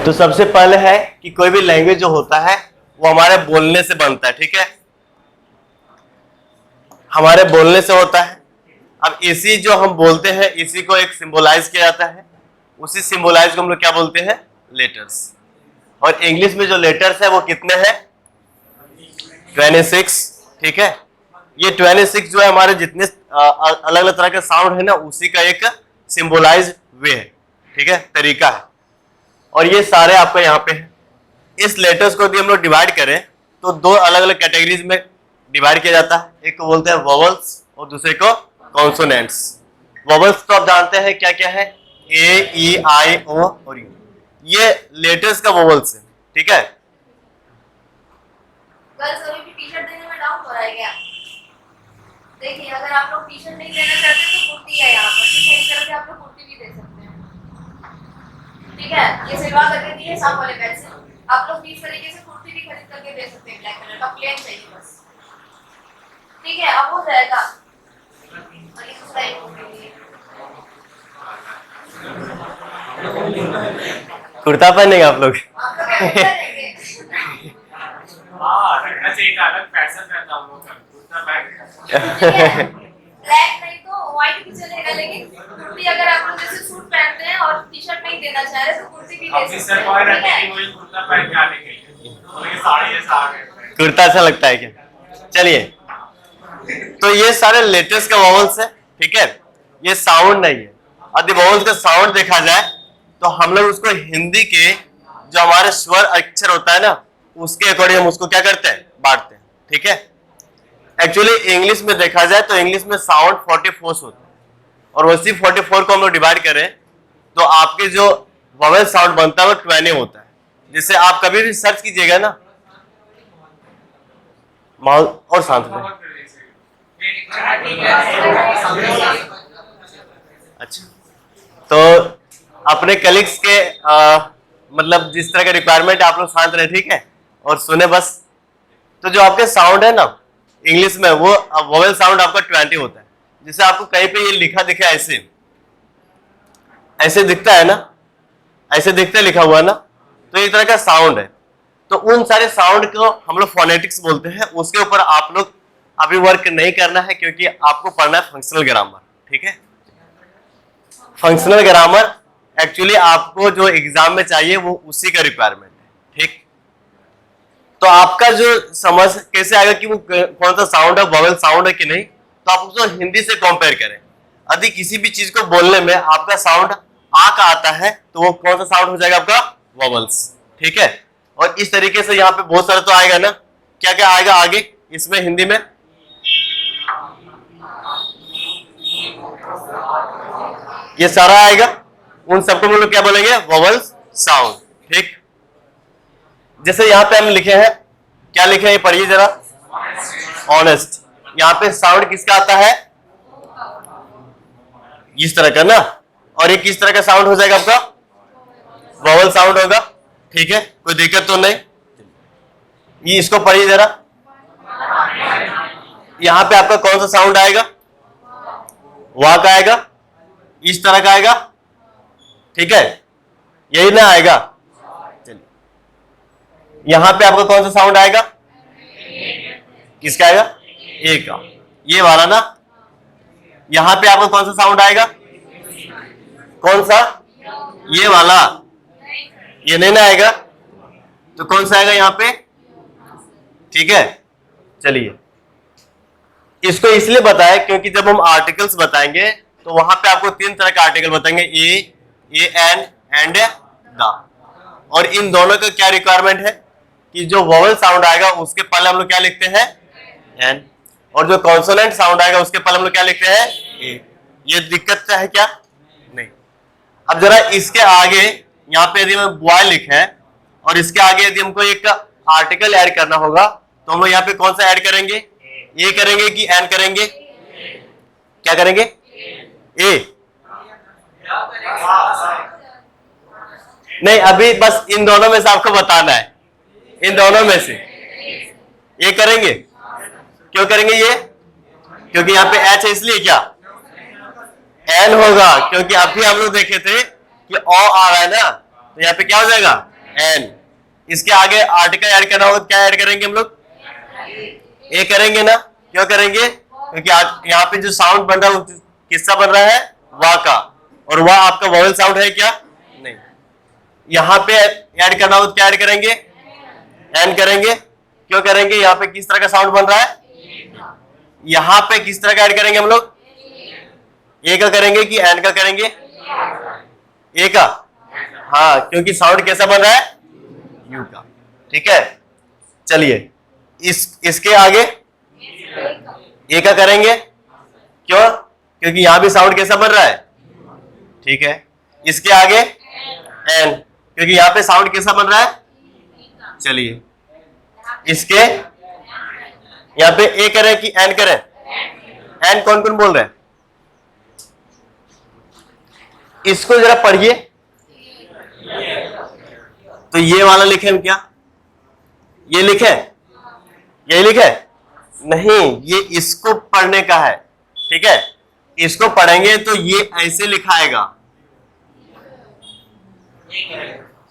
तो सबसे पहले है कि कोई भी लैंग्वेज जो होता है वो हमारे बोलने से बनता है, ठीक है, हमारे बोलने से होता है। अब इसी जो हम बोलते हैं इसी को एक सिंबलाइज किया जाता है, उसी सिंबलाइज को हम लोग क्या बोलते हैं, लेटर्स। और इंग्लिश में जो लेटर्स है वो कितने हैं, 26, ठीक है। ये 26 जो है हमारे जितने अलग अलग तरह के साउंड है ना, उसी का एक सिंबलाइज वे है, ठीक है, तरीका है। और ये सारे आपका यहाँ पे है। इस लेटर्स को यदि हम लोग डिवाइड करें तो दो अलग अलग कैटेगरीज में डिवाइड किया जाता है, एक को बोलते हैं वोवल्स और दूसरे को कॉन्सोनेंट्स। वोवल्स तो आप जानते हैं क्या क्या है, ए, ई, आई, ओ और यू, ये लेटर्स का वोवल्स है, ठीक है। टी-शर्ट देने में डाउट हो रहा है क्या? देखिए, अगर आप लोग टी-शर्ट नहीं देना चाहते तो कुर्ती है यहाँ पर, ठीक है, इस तरह से आप लोग कुर्ती भी दे सकते हैं, ठीक है। ये सिलवा करके दिए साफ वाले पैसे, आप लोग इस तरीके से कुर्ती भी खरीद करके दे सकते हैं, ब्लैक कलर का प्लेन चाहिए बस, ठीक है। अब हो जाएगा। और ये दूसरा एक कुर्ता पहनेंगे आप लोग? आप लोग क्या करेंगे? हाँ, ऐसे एक अलग फैशन रहता है हम लोग का, कुर्ता पहन ब्लैक नहीं तो व्हाइट भी चलेगा, लेकिन कुर्ती अगर आप लोग जैसे सूट पहनते हैं और टी-शर्ट नहीं देना चाह रहे तो कुर्ती भी दे सकते हैं, सर कह रहे थे कि वही कुर्ता पहन के आने के लिए, तो ये साड़ी ऐसा आ गए। कुर्ता अच्छा लगता है क्या? चलिए, तो ये सारे लेटेस्ट का वोवल्स है, ठीक है, ये साउंड नहीं है। यदि वोवल्स का साउंड देखा जाए तो हम लोग उसको हिंदी के जो हमारे स्वर अक्षर होता है ना, उसके अकॉर्डिंग हम उसको क्या करते हैं, बांटते हैं, ठीक है। एक्चुअली इंग्लिश में देखा जाए तो इंग्लिश में साउंड 44 होता है, और वैसी 44 को हम लोग डिवाइड करें तो आपके जो वोवेल साउंड बनता है वो 20 होता है। जिससे आप कभी भी सर्च कीजिएगा ना, माहौल और शांत रहे। अच्छा, तो अपने कलीग्स के मतलब जिस तरह का रिक्वायरमेंट आप लोग शांत रहे, ठीक है, और सुने बस। तो जो आपके साउंड है ना इंग्लिश में, वो वोवेल साउंड आपका 20 होता है। जिसे आपको कहीं पे ये लिखा दिखे ऐसे ऐसे दिखता है ना, ऐसे दिखता है लिखा हुआ ना, तो एक तरह का साउंड है। तो उन सारे साउंड को हम लोग फोनेटिक्स बोलते हैं। उसके ऊपर आप लोग अभी वर्क नहीं करना है, क्योंकि आपको पढ़ना है फंक्शनल ग्रामर, ठीक है। फंक्शनल ग्रामर एक्चुअली आपको जो एग्जाम में चाहिए वो उसी का रिक्वायरमेंट है, ठीक। तो आपका जो समझ कैसे आएगा कि वो कौन सा साउंड है, वोवेल साउंड है कि नहीं, तो आप उसको हिंदी से कंपेयर करें। यदि किसी भी चीज को बोलने में आपका साउंड आ का आता है तो वो कौन सा साउंड हो जाएगा, आपका वोवेल्स, ठीक है। और इस तरीके से यहाँ पे बहुत सारे तो आएगा ना, क्या क्या आएगा आगे इसमें हिंदी में, ये सारा आएगा। उन सबको हम लोग क्या बोलेंगे, वोवेल्स साउंड, ठीक। जैसे यहाँ पे हम लिखे हैं, क्या लिखे हैं ये पढ़िए जरा, ऑनेस्ट। यहाँ पे साउंड किसका आता है, इस तरह का ना, और ये किस तरह का साउंड हो जाएगा आपका, वोवेल साउंड होगा, ठीक है, कोई दिक्कत तो नहीं। ये इसको पढ़िए जरा, यहाँ पे आपका कौन सा साउंड आएगा, वाह का आएगा, इस तरह का आएगा, ठीक है, यही ना आएगा। चलिए, यहां पे आपका कौन सा साउंड आएगा, किसका आएगा, ए का, ये वाला ना। यहां पे आपका कौन सा साउंड आएगा, कौन सा, ये वाला, ये नहीं ना आएगा, तो कौन सा आएगा यहाँ पे, ठीक है। चलिए, इसको इसलिए बताया क्योंकि जब हम आर्टिकल्स बताएंगे तो वहां पे आपको 3 तरह के आर्टिकल बताएंगे, ए, एन एंड द। और इन दोनों का क्या रिक्वायरमेंट है कि जो वोवेल साउंड आएगा उसके पहले हम लोग क्या लिखते हैं, एन, और जो कॉन्सोनेंट साउंड आएगा उसके पहले हम लोग क्या लिखते हैं, ए। ये दिक्कत है क्या, नहीं। अब जरा इसके आगे यहाँ पे यदि हम बॉय लिखे हैं और इसके आगे यदि हमको एक आर्टिकल ऐड करना होगा तो हम लोग यहाँ पे कौन सा ऐड करेंगे, ए करेंगे कि एन करेंगे, क्या करेंगे, ए। नहीं, अभी बस इन दोनों में से आपको बताना है, इन दोनों में से ये करेंगे। क्यों करेंगे ये, क्योंकि यहाँ पे एच है इसलिए क्या, एन होगा, क्योंकि अभी हम लोग देखे थे कि ओ आ रहा है ना, तो यहाँ पे क्या हो जाएगा एन। इसके आगे आर्टिकल ऐड करना होगा, क्या ऐड करेंगे हम लोग, ए करेंगे ना। क्यों करेंगे, क्योंकि यहाँ पे जो साउंड बन रहा है वो किसका बन रहा है, वा का, और वह आपका वोवेल साउंड है क्या, नहीं। यहाँ पे ऐड करना होगा, क्या ऐड करेंगे, एन करेंगे। क्यों करेंगे, यहाँ पे किस तरह का साउंड बन रहा है, यहाँ पे किस तरह का ऐड करेंगे हम लोग, ए का करेंगे कि एन का करेंगे, ए का, हाँ, क्योंकि साउंड कैसा बन रहा है, यू का। ठीक है, चलिए इसके आगे ए का करेंगे। क्यों, क्योंकि यहां भी साउंड कैसा बन रहा है, ठीक है। इसके आगे एन, क्योंकि यहां पे साउंड कैसा बन रहा है, चलिए इसके यहां पे ए करें कि एन करें, एन कौन कौन बोल रहे हैं, इसको जरा पढ़िए। तो ये वाला लिखे हम क्या, ये लिखे, ये लिखे नहीं, ये इसको पढ़ने का है। ठीक है, इसको पढ़ेंगे तो ये ऐसे लिखाएगा,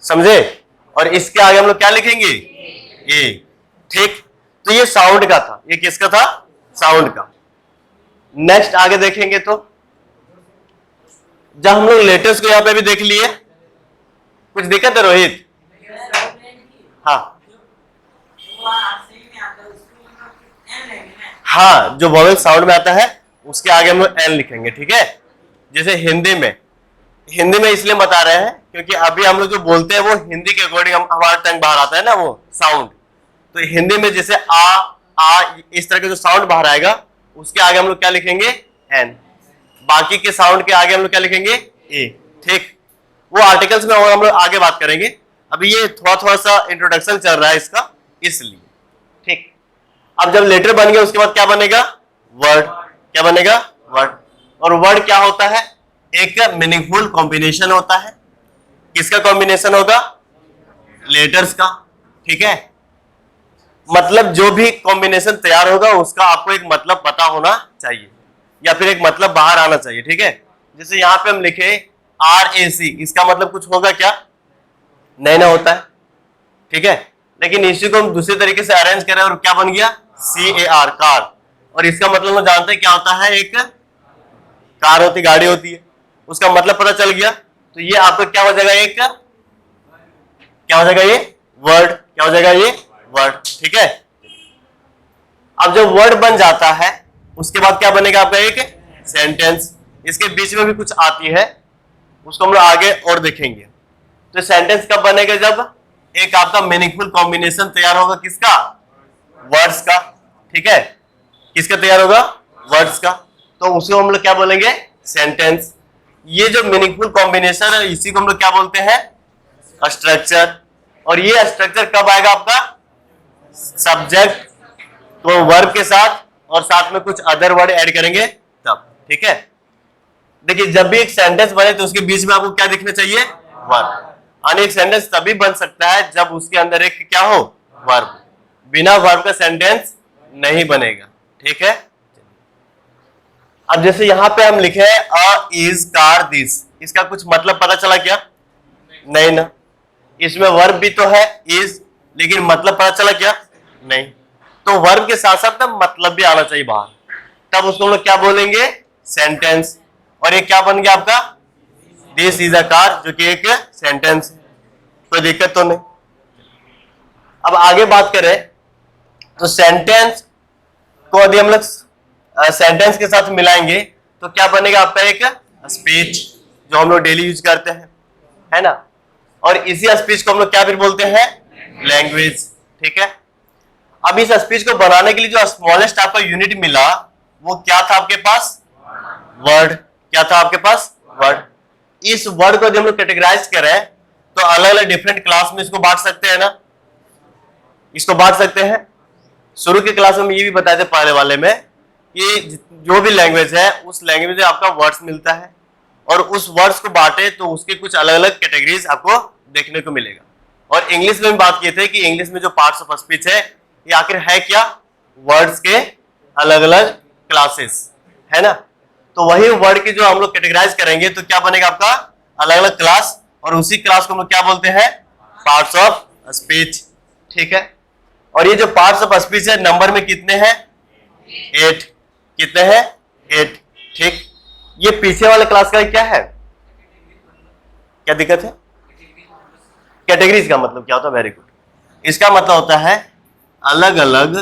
समझे, और इसके आगे हम लोग क्या लिखेंगे, ए। ठीक, तो ये साउंड का था, ये किसका था, साउंड का। नेक्स्ट आगे देखेंगे तो जब हम लोग लेटर्स को यहां पे भी देख लिए, कुछ दिक्कत है रोहित, हाँ हाँ, जो वोवेल साउंड में आता है उसके आगे हम लोग एन लिखेंगे। ठीक है, जैसे हिंदी में इसलिए बता रहे हैं क्योंकि अभी हम लोग जो बोलते हैं वो हिंदी के अकॉर्डिंग हमारा टंग बाहर आता है ना, वो साउंड। तो हिंदी में जैसे आ इस तरह का जो साउंड बाहर आएगा उसके आगे हम लोग क्या लिखेंगे, एन। बाकी के साउंड के आगे हम लोग क्या लिखेंगे, ए। ठीक, वो आर्टिकल्स में और हम लोग आगे बात करेंगे, अभी ये थोड़ा सा इंट्रोडक्शन चल रहा है इसका, इसलिए। ठीक, अब जब लेटर बन गया उसके बाद क्या बनेगा, वर्ड। क्या बनेगा, वर्ड। और वर्ड क्या होता है, एक मीनिंगफुल कॉम्बिनेशन होता है। किसका कॉम्बिनेशन होगा, लेटर्स का। ठीक है, मतलब जो भी कॉम्बिनेशन तैयार होगा उसका आपको एक मतलब पता होना चाहिए या फिर एक मतलब बाहर आना चाहिए। ठीक है, जैसे यहाँ पे हम लिखे RAC, इसका मतलब कुछ होगा क्या, नहीं ना होता है। ठीक है, लेकिन इसी को हम दूसरे तरीके से अरेंज करें और क्या बन गया, CAR, कार। और इसका मतलब हम जानते हैं क्या होता है, एक कार होती, गाड़ी होती है, उसका मतलब पता चल गया। तो ये आपको क्या हो जाएगा, एक क्या हो जाएगा, ये वर्ड। क्या हो जाएगा, ये वर्ड। ठीक है, अब जब वर्ड बन जाता है उसके बाद क्या बनेगा आपका, एक सेंटेंस। इसके बीच में भी कुछ आती है, उसको हम लोग आगे और देखेंगे। तो सेंटेंस कब बनेगा, जब एक आपका मीनिंगफुल कॉम्बिनेशन तैयार होगा, किसका, वर्ड्स का। ठीक है, किसका तैयार होगा, वर्ड्स का, तो उसको हम लोग क्या बोलेंगे, सेंटेंस। ये जो मीनिंगफुल कॉम्बिनेशन है इसी को हम लोग क्या बोलते हैं, स्ट्रक्चर। और ये स्ट्रक्चर कब आएगा आपका, सब्जेक्ट तो वर्ब के साथ और साथ में कुछ अदर वर्ड ऐड करेंगे तब। ठीक है, देखिए जब भी एक सेंटेंस बने तो उसके बीच में आपको क्या दिखना चाहिए, वर्ब। यानी एक सेंटेंस तभी बन सकता है जब उसके अंदर एक क्या हो, वर्ब। बिना वर्ब का सेंटेंस नहीं बनेगा। ठीक है, अब जैसे यहां पे हम लिखे अ इज कार दिस, इसका कुछ मतलब पता चला क्या, नहीं ना। इसमें वर्ब भी तो है इज, लेकिन मतलब पता चला क्या, नहीं। तो वर्ब के साथ साथ मतलब भी आना चाहिए बाहर, तब उसको हम लोग क्या बोलेंगे, सेंटेंस। और ये क्या बन गया आपका, दिस इज अ कार, जो कि एक सेंटेंस। कोई दिक्कत तो नहीं। अब आगे बात करें तो सेंटेंस को यदि हम लोग सेंटेंस के साथ मिलाएंगे तो क्या बनेगा आपका, एक स्पीच, जो हम लोग डेली यूज करते हैं, है ना। और इसी स्पीच को हम लोग क्या फिर बोलते हैं, लैंग्वेज। ठीक है, अब इस स्पीच को बनाने के लिए जो स्मॉलेस्ट आपका यूनिट मिला वो क्या था आपके पास, वर्ड। क्या था आपके पास, वर्ड। इस वर्ड को यदि हम लोग कैटेगराइज करें तो अलग अलग डिफरेंट क्लास में इसको बांट सकते हैं ना, इसको बांट सकते हैं। शुरू के क्लास में ये भी बताए थे पहले वाले में कि जो भी लैंग्वेज है उस लैंग्वेज में आपका वर्ड्स मिलता है, और उस वर्ड्स को बांटे तो उसके कुछ अलग अलग कैटेगरीज आपको देखने को मिलेगा। और इंग्लिश में भी बात किए थे कि इंग्लिश में जो पार्ट्स ऑफ स्पीच है ये आखिर है क्या, वर्ड्स के अलग अलग क्लासेस, है ना। तो वही वर्ड की जो हम लोग कैटेगराइज करेंगे तो क्या बनेगा आपका, अलग अलग क्लास और उसी क्लास को हम लोग क्या बोलते हैं, पार्ट्स ऑफ स्पीच। ठीक है, और ये जो पार्ट्स ऑफ स्पीच है नंबर में कितने हैं, 8। कितने हैं, 8। ठीक, ये पीछे वाले क्लास का क्या है, क्या दिक्कत है, कैटेगरीज का मतलब क्या होता है, वेरी गुड। इसका मतलब होता है अलग अलग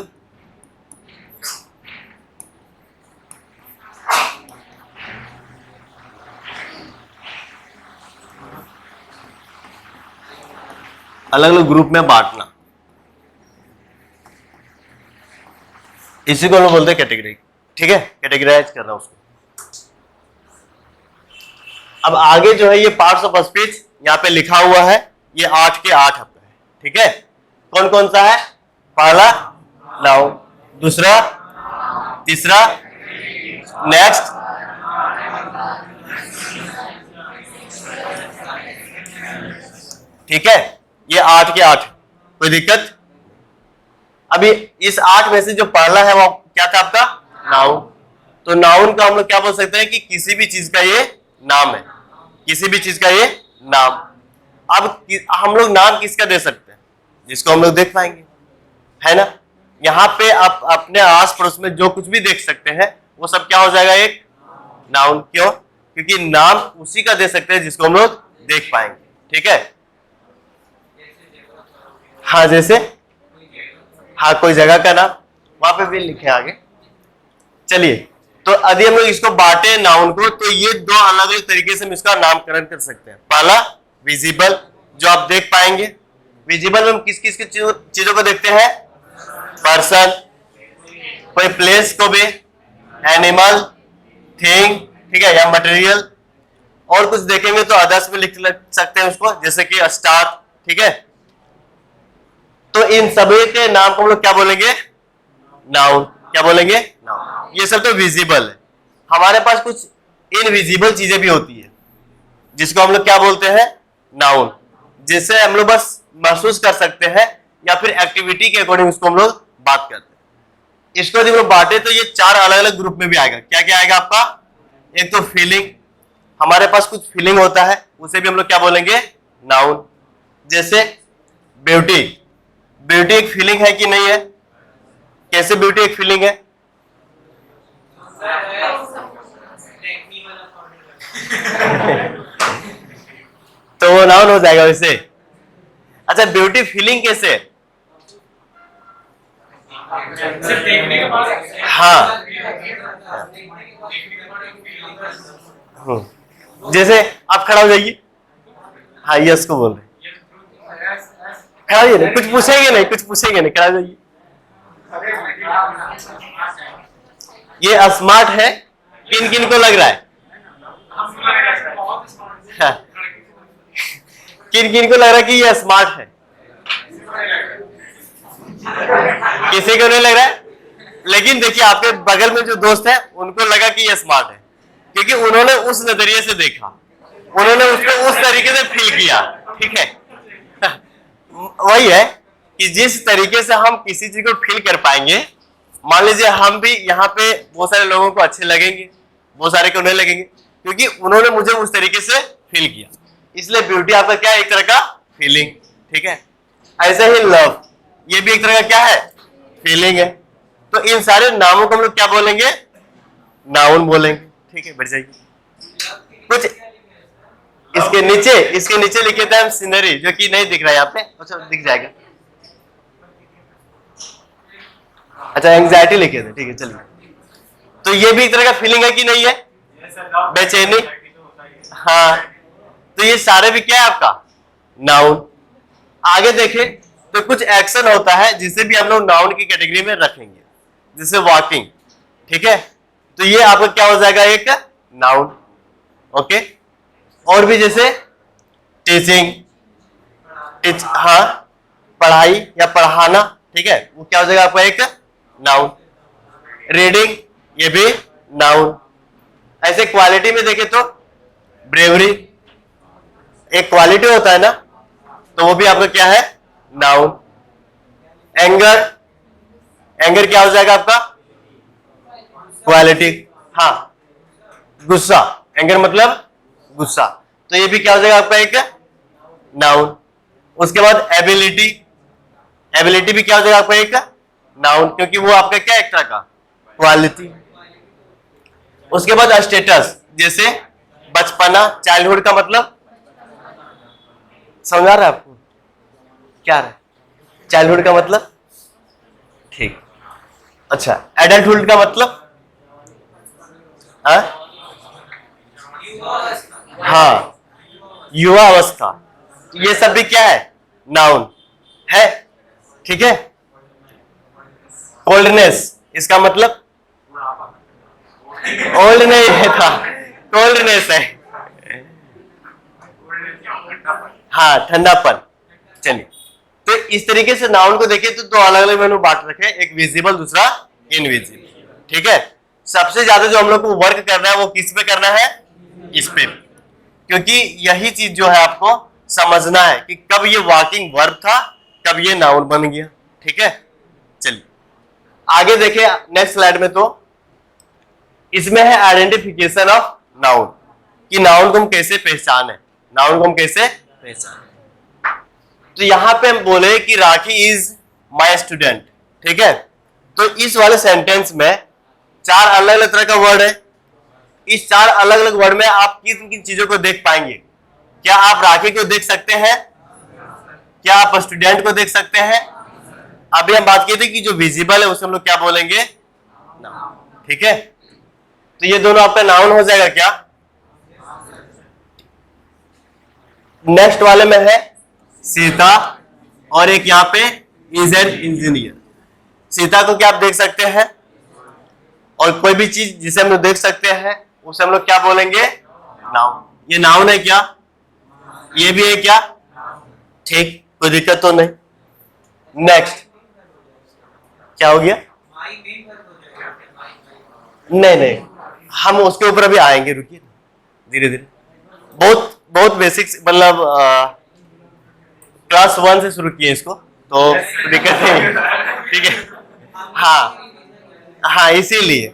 अलग अलग ग्रुप में बांटना, इसी को हम लोग बोलते हैं कैटेगरी। ठीक है, कैटेगराइज करना उसको। अब आगे जो है ये पार्ट्स ऑफ स्पीच यहाँ पे लिखा हुआ है, ये 8 के 8 है। ठीक है, कौन कौन सा है, पहला नाउन, दूसरा, तीसरा, नेक्स्ट, ठीक है, ये 8 के 8। कोई दिक्कत? अभी इस 8 में से जो पहला है वो क्या था आपका, नाउन। तो नाउन का हम लोग क्या बोल सकते हैं कि किसी भी चीज का ये नाम है, किसी भी चीज का ये नाम। अब हम लोग नाम किसका दे सकते हैं, जिसको हम लोग देख पाएंगे, है ना। यहाँ पे आप अपने आस पड़ोस में जो कुछ भी देख सकते हैं वो सब क्या हो जाएगा, एक नाउन। क्यों? क्योंकि नाम उसी का दे सकते हैं जिसको हम लोग देख पाएंगे। ठीक है, हाँ, जैसे हाँ कोई जगह का नाम, वहां पे भी लिखे आगे। चलिए, तो यदि हम लोग इसको बांटे नाउन को, तो ये 2 अलग अलग तरीके से हम इसका नामकरण कर सकते हैं। पहला विजिबल, जो आप देख पाएंगे। विजिबल में हम किस किस चीजों को देखते हैं, पर्सन, कोई प्लेस को भी, एनिमल, थिंग, ठीक है, या मटेरियल। और कुछ देखेंगे तो अदर्स में लिख सकते हैं उसको, जैसे कि स्टार। ठीक है, तो इन सभी के नाम को हम लोग क्या बोलेंगे, नाउन। क्या बोलेंगे, नाउन। ये सब तो विजिबल है। हमारे पास कुछ इनविजिबल चीजें भी होती है जिसको हम लोग क्या बोलते हैं, नाउन, जिससे हम लोग बस महसूस कर सकते हैं या फिर एक्टिविटी के अकॉर्डिंग उसको हम लोग बात करते हैं। इसको यदि हम लोग बांटे तो ये 4 अलग अलग ग्रुप में भी आएगा। क्या क्या आएगा आपका, एक तो फीलिंग, हमारे पास कुछ फीलिंग होता है, उसे भी हम लोग क्या बोलेंगे, नाउन। जैसे ब्यूटी, ब्यूटी एक फीलिंग है कि नहीं है, कैसे ब्यूटी एक फीलिंग है, तो वो नाउन हो जाएगा वैसे। अच्छा, ब्यूटी फीलिंग कैसे है, सिर्फ देखने के बाद, हाँ, जैसे आप खड़ा हो जाइए, हाँ यस को बोल रहे, खड़ा होइए नहीं, कुछ पूछेंगे नहीं, कुछ पूछेंगे नहीं, खड़ा हो जाइए। ये स्मार्ट है, किन किन को लग रहा है, हाँ, किन किन को लग रहा है कि ये स्मार्ट है, किसी को नहीं लग रहा है। लेकिन देखिए, आपके बगल में जो दोस्त है उनको लगा कि ये स्मार्ट है, क्योंकि उन्होंने उस नजरिए से देखा, उन्होंने उसको उस तरीके से फील किया। ठीक है, वही है कि जिस तरीके से हम किसी चीज को फील कर पाएंगे, मान लीजिए हम भी यहाँ पे बहुत सारे लोगों को अच्छे लगेंगे, बहुत सारे को नहीं लगेंगे, क्योंकि उन्होंने मुझे उस तरीके से फील किया। इसलिए ब्यूटी आपका क्या है, एक तरह का फीलिंग। ठीक है, ऐसे ही लव, ये भी एक तरह का क्या है, फीलिंग है। तो इन सारे नामों को हम लोग क्या बोलेंगे, नाउन बोलेंगे। ठीक है, बढ़ जाइए। कुछ इसके नीचे लिखे थे हम सीनरी, जो कि नहीं दिख रहा है यहाँ पे, अच्छा दिख जाएगा। अच्छा, एंग्जाइटी लिखे थे, ठीक है, चलिए। तो ये भी एक तरह का फीलिंग है कि नहीं है, बेचैनी, हाँ। तो ये सारे भी क्या है आपका, नाउन। आगे देखें तो कुछ एक्शन होता है जिसे भी हम लोग नाउन की कैटेगरी में रखेंगे, जैसे वॉकिंग। ठीक है, तो ये आपका क्या हो जाएगा, एक नाउन। ओके, और भी जैसे टीचिंग, हाँ, पढ़ाई या पढ़ाना। ठीक है, वो क्या हो जाएगा आपका, एक नाउन। रीडिंग, ये भी नाउन। ऐसे क्वालिटी में देखें तो ब्रेवरी एक क्वालिटी होता है ना, तो वो भी आपका क्या है, नाउन। एंगर, एंगर क्या हो जाएगा आपका, क्वालिटी, हाँ। गुस्सा, एंगर मतलब गुस्सा, तो ये भी क्या हो जाएगा आपका, एक नाउन। उसके बाद एबिलिटी, एबिलिटी भी क्या हो जाएगा आपका एक नाउन, क्योंकि वो आपका क्या एक तरह का क्वालिटी। उसके बाद स्टेटस, जैसे बचपना, चाइल्डहुड का मतलब समझ आ रहा है आपको क्या है चाइल्डहुड का मतलब? ठीक। अच्छा, एडल्टहुड का मतलब? हाँ, युवा अवस्था। ये सब भी क्या है? नाउन है। ठीक है। कोल्डनेस, इसका मतलब? ओल्ड नहीं है था, कोल्डनेस है। हाँ, ठंडापन। चलिए, तो इस तरीके से नाउन को देखिए तो दो अलग अलग मैंने बांट रखे, एक विजिबल, दूसरा इनविजिबल। ठीक है। सबसे ज्यादा जो हम लोग को वर्क करना है वो किस पे करना है? इस पे, क्योंकि यही चीज जो है आपको समझना है कि कब ये वॉकिंग वर्ब था, कब ये नाउन बन गया। ठीक है। चलिए आगे देखें नेक्स्ट स्लाइड में, तो इसमें है आइडेंटिफिकेशन ऑफ नाउन, कि नाउन को हम कैसे पहचाने, नाउन को हम कैसे पहचाने। तो यहां पे हम बोले कि राखी इज माय स्टूडेंट। ठीक है। तो इस वाले सेंटेंस में चार अलग अलग तरह का वर्ड है। इस चार अलग अलग वर्ड में आप किन किन चीजों को देख पाएंगे? क्या आप राखी को देख सकते हैं? क्या आप स्टूडेंट को देख सकते हैं? अभी हम बात किए थे कि जो विजिबल है उसे हम लोग क्या बोलेंगे? नाउन। ठीक है। तो ये दोनों आपका नाउन हो जाएगा क्या? नेक्स्ट वाले में है सीता, और एक यहां पे इज एन इंजीनियर। सीता को क्या आप देख सकते हैं? और कोई भी चीज जिसे हम लोग देख सकते हैं उसे हम लोग क्या बोलेंगे? नाउन। ये नाउन है क्या? ये भी है क्या? ठीक, कोई दिक्कत तो नहीं। नेक्स्ट क्या हो गया? नहीं नहीं, हम उसके ऊपर अभी आएंगे, रुकिए धीरे धीरे। बहुत बहुत बेसिक्स, मतलब क्लास 1 से शुरू किए इसको, तो दिक्कत नहीं। ठीक है। हाँ हाँ, इसीलिए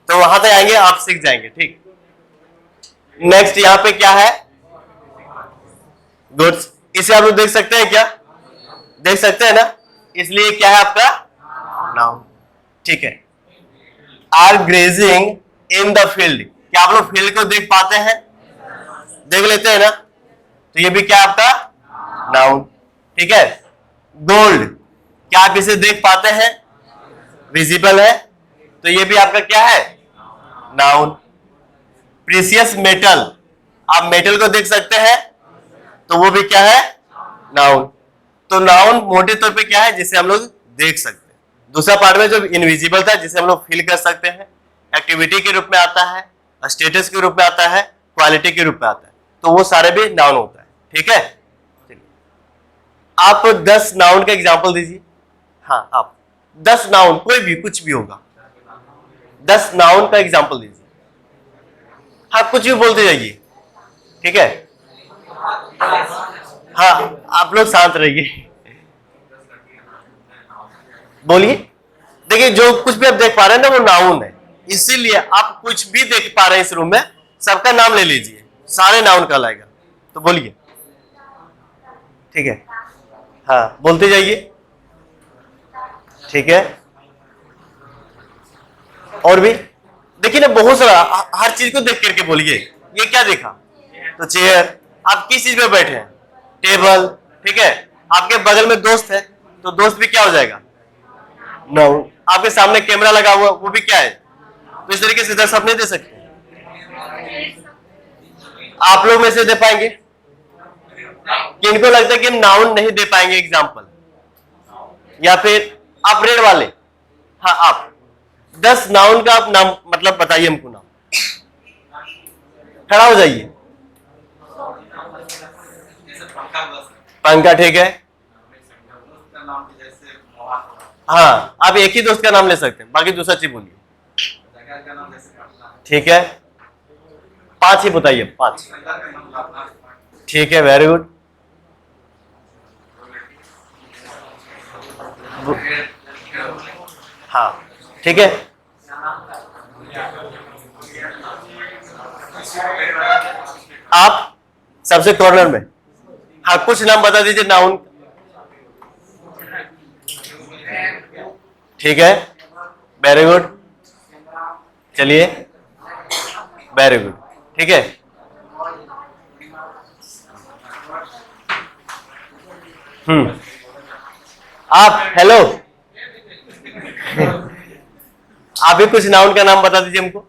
तो वहां तक आएंगे, आप सीख जाएंगे। ठीक। नेक्स्ट यहाँ पे क्या है? गुड्स। इसे आप लोग देख सकते हैं क्या? देख सकते हैं ना, इसलिए क्या है आपका? नाउन। ठीक है। Are grazing in the field, क्या आप लोग फील्ड को देख पाते हैं? देख लेते हैं ना, तो ये भी क्या आपका? नाउन। ठीक है। गोल्ड, क्या आप इसे देख पाते हैं? विजिबल है, तो ये भी आपका क्या है? नाउन। प्रीसियस मेटल, आप मेटल को देख सकते हैं, तो वो भी क्या है? नाउन। तो नाउन मोटे तौर पे क्या है? जिसे हम लोग देख सकते हैं। दूसरा पार्ट में जो इनविजिबल था, जिसे हम लोग फील कर सकते हैं, एक्टिविटी के रूप में आता है, स्टेटस के रूप में आता है, क्वालिटी के रूप में आता है, तो वो सारे भी नाउन होता है। ठीक है। आप 10 नाउन का एग्जाम्पल दीजिए। हाँ, आप 10 नाउन, कोई भी कुछ भी होगा, 10 नाउन का एग्जाम्पल दीजिए। हाँ, कुछ भी बोलते जाइए। ठीक है। हाँ, आप लोग शांत रहिए, बोलिए। देखिए, जो कुछ भी आप देख पा रहे हैं ना, वो नाउन है। इसीलिए आप कुछ भी देख पा रहे हैं इस रूम में, सबका नाम ले लीजिए, सारे नाउन कहलाएगा। तो बोलिए। ठीक है। हाँ, बोलते जाइए। ठीक है। और भी देखिए ना, बहुत सारा, हर चीज को देख करके बोलिए। ये क्या देखा? तो चेयर, आप किस चीज पे बैठे हैं? टेबल। ठीक है। आपके बगल में दोस्त है, तो दोस्त भी क्या हो जाएगा? नाउन। आपके सामने कैमरा लगा हुआ, वो भी क्या है? तो इस तरीके से 10 आप नहीं दे सकते। आप लोग में से दे पाएंगे? किनको लगता है कि हम नाउन नहीं दे पाएंगे एग्जाम्पल? या फिर आप रेड वाले? हाँ, आप 10 नाउन का आप नाम मतलब बताइए हमको। नाम खड़ा हो जाइए। पंखा। ठीक है। हाँ, आप एक ही दोस्त का नाम ले सकते हैं, बाकी दूसरा चीज बोलिए। ठीक है। 5 ही बताइए, 5। ठीक है, वेरी गुड। हाँ, ठीक है। आप सबसे कॉर्नर में, हाँ, कुछ नाम बता दीजिए नाउन। ठीक है, वेरी गुड, चलिए, वेरी गुड, ठीक है। आप हेलो, आप भी कुछ नाउन का नाम बता दीजिए हमको।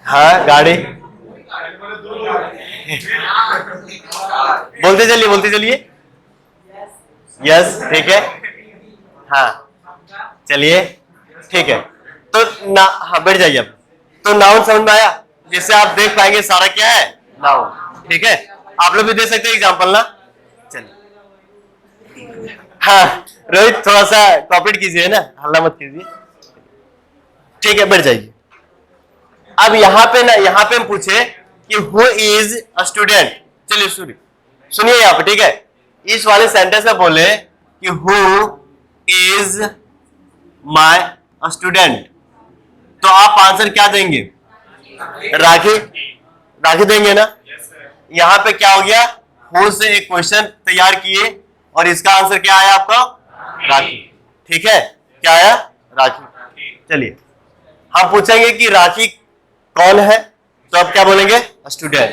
हाँ, गाड़ी, बोलते चलिए। यस, ठीक है, हाँ, चलिए, ठीक है। तो ना, हाँ, बैठ जाइए अब। तो नाउन समझ में आया, जिससे आप देख पाएंगे सारा क्या है, नाउन। ठीक है, आप लोग भी दे सकते हैं एग्जाम्पल ना। चलिए, हाँ, रोहित थोड़ा सा कॉपरेट कीजिए ना, हल्ला मत कीजिए। ठीक है, बैठ जाइए। अब यहाँ पे हम पूछे कि हु इज अ स्टूडेंट। चलिए सुनिए यहाँ पे, ठीक है। इस वाले सेंटेंस में बोले कि हु इज माय स्टूडेंट, तो आप आंसर क्या देंगे? राखी देंगे ना। यहाँ पे क्या हो गया, हु से एक क्वेश्चन तैयार किए और इसका आंसर क्या आया आपका? राखी। ठीक है, क्या आया? राखी। चलिए, हम पूछेंगे कि राखी कौन है, तो आप क्या बोलेंगे? स्टूडेंट।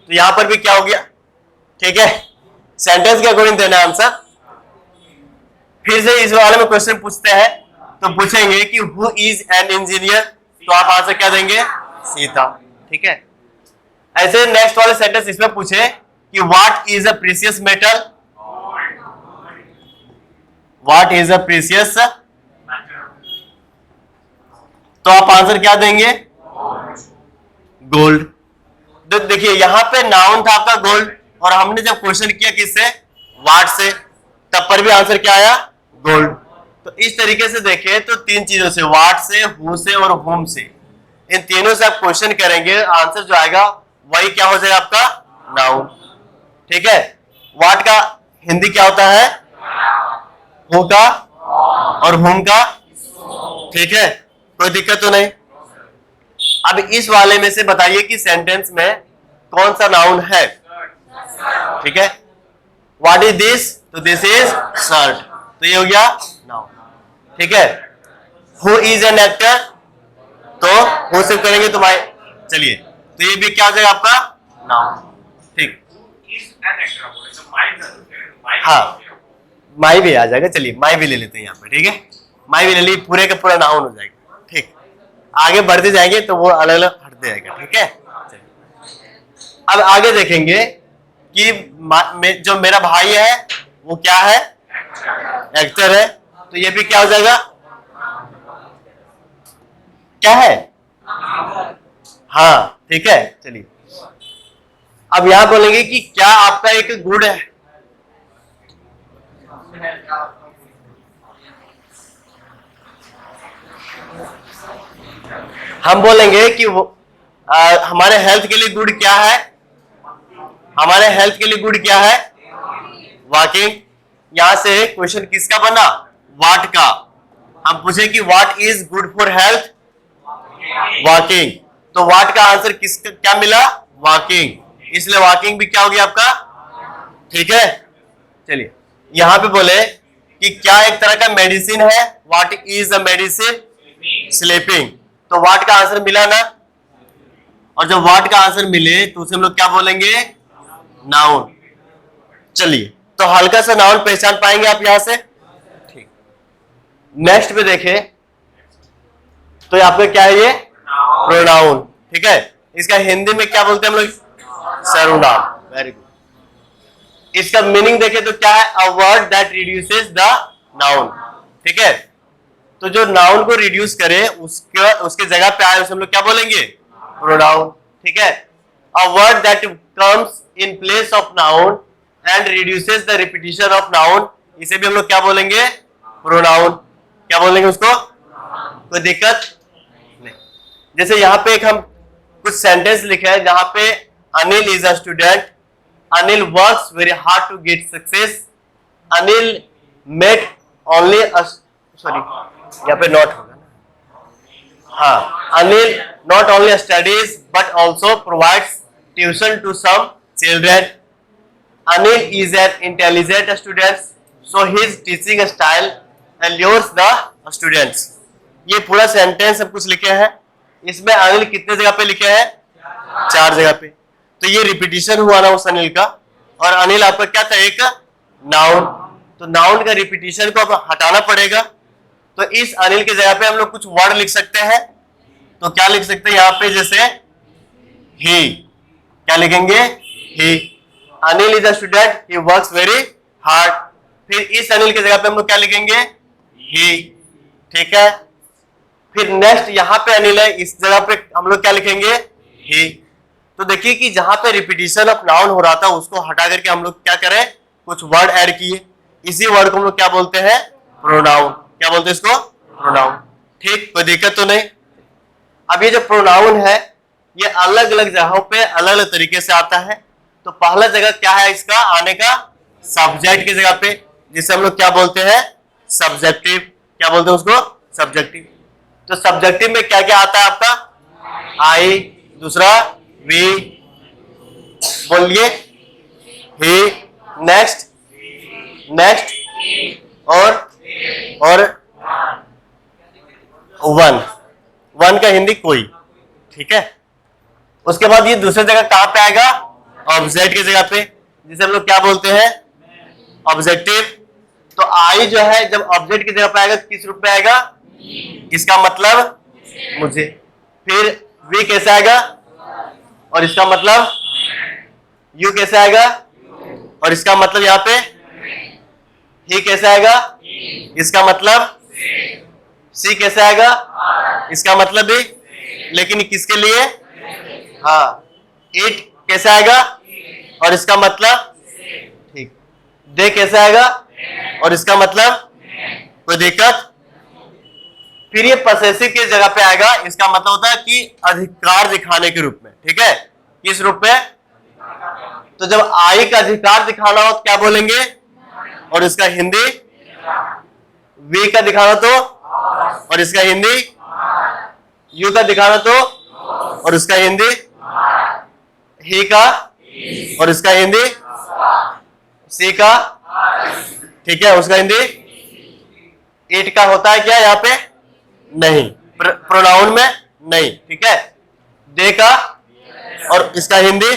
तो यहां पर भी क्या हो गया? ठीक है, सेंटेंस के अकॉर्डिंग देना आंसर। फिर से इस वाले में क्वेश्चन पूछते हैं, तो पूछेंगे कि हु इज एन इंजीनियर, तो आप आंसर क्या देंगे? सीता। ठीक है, ऐसे नेक्स्ट वाले सेंटेंस इसमें पूछे कि what is a precious metal, what is a precious, तो आप आंसर क्या देंगे? गोल्ड। देखिए यहां पे नाउन था आपका गोल्ड, और हमने जब क्वेश्चन किया किससे? व्हाट से, तब पर भी आंसर क्या आया? गोल्ड। तो इस तरीके से देखें तो तीन चीजों से, व्हाट से, हु से और होम से, इन तीनों से आप क्वेश्चन करेंगे, आंसर जो आएगा वही क्या हो जाएगा? आपका नाउन। ठीक है, व्हाट का हिंदी क्या होता है? हु का, और होम का। ठीक है, कोई दिक्कत तो नहीं। अब इस वाले में से बताइए कि सेंटेंस में कौन सा नाउन है? ठीक है, व्हाट इज दिस, तो दिस इज शर्ट, तो ये हो गया नाउन। ठीक है, हु इज एन एक्टर, तो हु से करेंगे तो माई, चलिए, तो ये भी क्या हो जाएगा आपका? नाउन। ठीक, हाँ, माई भी आ जाएगा। चलिए, माई भी ले लेते हैं यहाँ पे। ठीक है, माई भी ले ली, पूरे का पूरा नाउन हो जाएगा। ठीक, आगे बढ़ते जाएंगे तो वो अलग अलग हटते जाएगा। ठीक है, अब आगे देखेंगे कि जो मेरा भाई है वो क्या है? एक्टर है, तो ये भी क्या हो जाएगा? क्या है? हाँ, ठीक है। चलिए, अब यहां बोलेंगे कि क्या आपका एक गुड है? हम बोलेंगे कि हमारे हेल्थ के लिए गुड क्या है? हमारे हेल्थ के लिए गुड क्या है? वॉकिंग। यहां से क्वेश्चन किसका बना? व्हाट का। हम पूछे कि what is good for health? Walking. तो व्हाट का आंसर किसका क्या मिला? वॉकिंग, इसलिए वॉकिंग भी क्या हो गया आपका? ठीक है, चलिए, यहां पे बोले कि क्या एक तरह का मेडिसिन है? What is a medicine? Sleeping. तो व्हाट का आंसर मिला ना, और जब व्हाट का आंसर मिले तो उसे हम लोग क्या बोलेंगे? नाउन। चलिए, तो हल्का सा नाउन पहचान पाएंगे आप यहां से। ठीक, नेक्स्ट पे देखें तो यहाँ पे क्या है? ये प्रोनाउन। ठीक है, इसका हिंदी में क्या बोलते हैं हम लोग? सर्वनाम। Very good. इसका मीनिंग देखें तो क्या है? A word that reduces the noun. ठीक है, तो जो नाउन को रिड्यूस करे उसके जगह पे आए उसे हम लोग क्या बोलेंगे? प्रोनाउन। ठीक है, a word that comes in place of noun and reduces the repetition of noun, इसे भी हम लोग क्या बोलेंगे? प्रोनाउन। क्या बोलेंगे उसको? कोई दिक्कत नहीं। जैसे यहाँ पे एक हम कुछ सेंटेंस लिखे हैं जहां पे Anil is a student, Anil works very hard to get success, Anil met only sorry, यहाँ पे नॉट होगा ना। हाँ, Anil not only studies but also provides tuition to some children. Anil is an intelligent student, so his teaching style allures the students. ये पूरा sentence सब कुछ लिखे हैं. इसमें अनिल कितने जगह पे लिखे हैं? 4 जगह पे. तो ये रिपीटिशन हुआ ना उस अनिल का. और अनिल आपका क्या था? एक नाउन. तो नाउन का रिपीटिशन को अब हटाना पड़ेगा. तो इस अनिल की जगह पे हम लोग कुछ वर्ड लिख सकते हैं. तो क्या लिख सकते हैं यहाँ पे? जैसे ही. क्या लिखेंगे? He. Anil is a student, he works very hard. फिर इस अनिल की जगह पे हम लोग क्या लिखेंगे? ही. ठीक है. फिर नेक्स्ट यहाँ पे अनिल है, इस जगह पे हम लोग क्या लिखेंगे? ही. तो देखिए कि जहां पे रिपीटिशन ऑफ नाउन हो रहा था उसको हटा करके हम लोग क्या करें? कुछ वर्ड ऐड किए. इसी वर्ड को हम लोग क्या बोलते हैं? प्रोनाउन. क्या बोलते हैं इसको? प्रोनाउन. ठीक, कोई दिक्कत तो नहीं. अब ये जो प्रोनाउन है ये अलग अलग जगहों पे अलग अलग तरीके से आता है. तो पहला जगह क्या है इसका आने का? सब्जेक्ट की जगह पे, जिसे हम लोग क्या बोलते हैं? सब्जेक्टिव. क्या बोलते हैं उसको? सब्जेक्टिव. तो सब्जेक्टिव में क्या क्या आता है आपका? आई. दूसरा वी. बोलिए. ही. नेक्स्ट. और वन का हिंदी कोई. ठीक है. उसके बाद ये दूसरी जगह कहां पे आएगा? ऑब्जेक्ट की जगह पे, जिसे हम लोग क्या बोलते हैं? ऑब्जेक्टिव. तो आई जो है जब ऑब्जेक्ट की जगह पे आएगा किस रूप में आएगा? इसका मतलब मुझे. फिर वी कैसे आएगा? और इसका मतलब यू कैसे आएगा? और इसका मतलब यहाँ पे ही कैसे आएगा? इसका मतलब सी कैसे आएगा? इसका मतलब भी. लेकिन किसके लिए? हाँ. इट कैसे आएगा? और इसका मतलब ठीक. दे कैसे आएगा? और इसका मतलब कोई दिक्कत? फिर ये पसेसिव की जगह पे आएगा. इसका मतलब होता है कि अधिकार दिखाने के रूप में. ठीक है. किस रूप में? तो जब आई का अधिकार दिखाना हो तो क्या बोलेंगे? और इसका हिंदी वी का दिखाना तो, और इसका हिंदी यू का दिखाना तो, और इसका हिंदी ही का, और इसका हिंदी सी का. ठीक है. उसका हिंदी इट का होता है क्या यहाँ पे? नहीं. प्रोनाउन में नहीं. ठीक है. दे का, और इसका हिंदी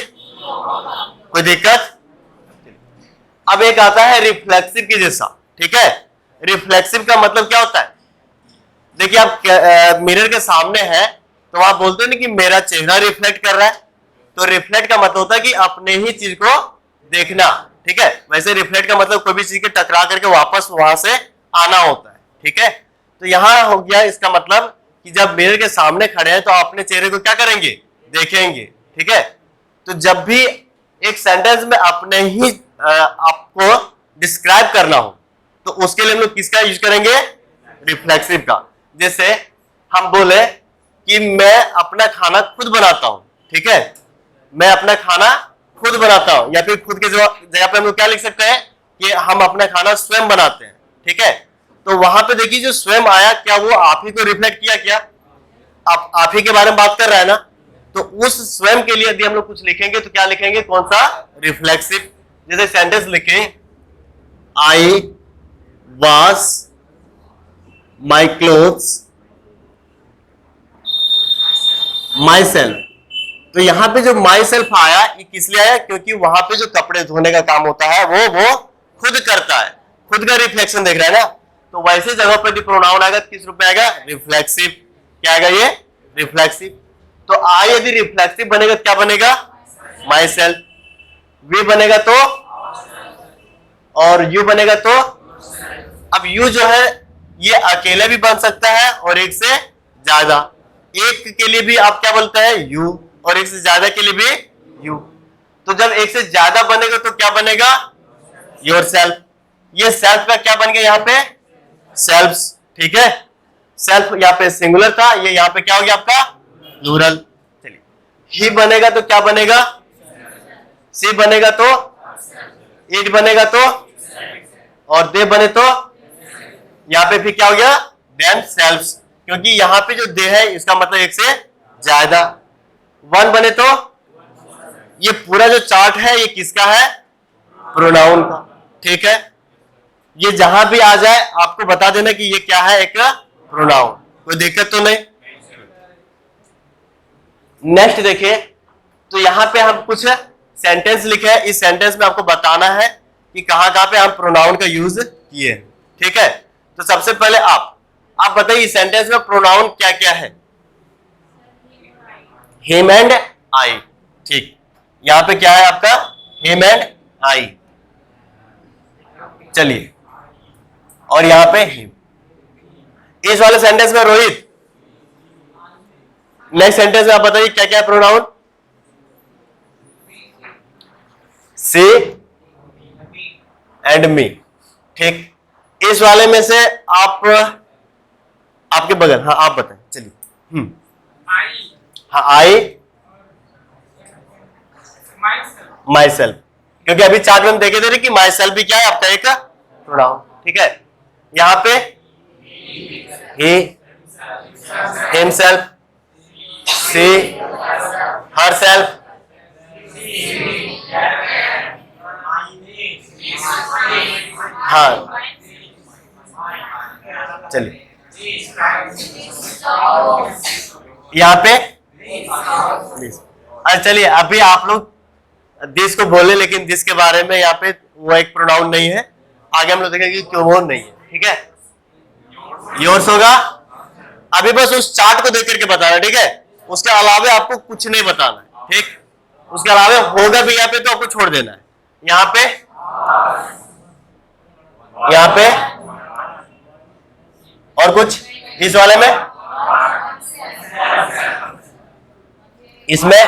कोई दिक्कत? अब एक आता है रिफ्लेक्सिव की जैसा. ठीक है. रिफ्लेक्सिव का मतलब क्या होता है? देखिए आप मिरर के सामने है तो आप बोलते हैं ना कि मेरा चेहरा रिफ्लेक्ट कर रहा है. तो रिफ्लेक्ट का मतलब होता है कि अपने ही चीज को देखना. ठीक है. वैसे रिफ्लेक्ट का मतलब कोई भी चीज के टकरा करके वापस वहां से आना होता है. ठीक है. तो यहां हो गया इसका मतलब कि जब मिरर के सामने खड़े हैं तो अपने चेहरे को क्या करेंगे? देखेंगे. ठीक है. तो जब भी एक सेंटेंस में अपने ही आपको डिस्क्राइब करना हो तो उसके लिए हम लोग किसका यूज करेंगे? रिफ्लेक्सिव का. जैसे हम बोले कि मैं अपना खाना खुद बनाता हूं. ठीक है. मैं अपना खाना खुद बनाता हूं. या फिर खुद के जगह पे हम लोग क्या लिख सकते हैं? कि हम अपना खाना स्वयं बनाते हैं. ठीक है. तो वहां पे देखिए जो स्वयं आया, क्या वो आप ही को रिफ्लेक्ट किया? क्या आप ही के बारे में बात कर रहा है ना? तो उस स्वयं के लिए यदि हम लोग कुछ लिखेंगे तो क्या लिखेंगे? कौन सा? रिफ्लेक्सिव. जैसे सेंटेंस लिखें I wash my clothes myself. तो यहां पे जो माई सेल्फ आया ये किस लिए आया? क्योंकि वहां पे जो कपड़े धोने का काम होता है वो खुद करता है. खुद का रिफ्लेक्शन देख रहा है ना. तो वैसे जगह पर जो प्रोनाउन आएगा किस रूप में आएगा? रिफ्लेक्सिव. क्या आएगा? ये रिफ्लेक्सिव. तो आई यदि रिफ्लेक्सिव बनेगा क्या बनेगा? My self. वी बनेगा तो, और यू बनेगा तो. अब यू जो है ये अकेले भी बन सकता है और एक से ज्यादा. एक के लिए भी आप क्या बोलते हैं? यू. और एक से ज्यादा के लिए भी यू. तो जब एक से ज्यादा बनेगा तो क्या बनेगा? Your self. ये सेल्फ का क्या बन गया यहाँ पे? सेल्फ्स. ठीक है. सेल्फ यहाँ पे सिंगुलर था, ये यहाँ पे क्या हो गया आपका? प्लूरल. चलिए. ही बनेगा तो क्या बनेगा? सी बनेगा तो, इट बनेगा तो, और दे बने तो यहाँ पे फिर क्या हो गया? Themselves. क्योंकि यहाँ पे जो दे है इसका मतलब एक से ज्यादा. वन बने तो, ये पूरा जो चार्ट है ये किसका है? प्रोनाउन का। ठीक है, ये जहां भी आ जाए आपको बता देना कि ये क्या है, एक प्रोनाउन। कोई दिक्कत तो नहीं। नेक्स्ट देखिए, तो यहां पे हम कुछ सेंटेंस लिखे हैं, इस सेंटेंस में आपको बताना है कि कहां कहां पे हम प्रोनाउन का यूज किए। ठीक है, तो सबसे पहले आप बताइए इस सेंटेंस में प्रोनाउन क्या क्या है? Him and I. ठीक, यहां पे क्या है आपका? Him and I. चलिए, और यहां पे हिम। इस वाले सेंटेंस में रोहित, नेक्स्ट सेंटेंस में आप बताइए क्या क्या है प्रोनाउन? C and me. ठीक, इस वाले में से आप, आपके बगल, हाँ आप बताएं। चलिए। आई, हाँ, आई, myself, माई सेल्फ, क्योंकि अभी चार्ट में हम देखे थे कि माई सेल्फ भी क्या है आपका एक प्रोनाउन। ठीक है, यहां पे ही, हिमसेल्फ, सी, हरसेल्फ, हाँ चलिए, यहाँ पे अच्छा चलिए, अभी आप लोग दिस को बोले, लेकिन दिस के बारे में यहाँ पे वो एक प्रोनाउन नहीं है। आगे हम लोग देखेंगे क्यों वो नहीं है। ठीक है, योर्स होगा। अभी बस उस चार्ट को देख करके बताना। ठीक है, उसके अलावा आपको कुछ नहीं बताना है। ठीक, उसके अलावा होगा भी यहाँ पे तो आपको छोड़ देना है। यहाँ पे, यहाँ पे और कुछ इस वाले में, इसमें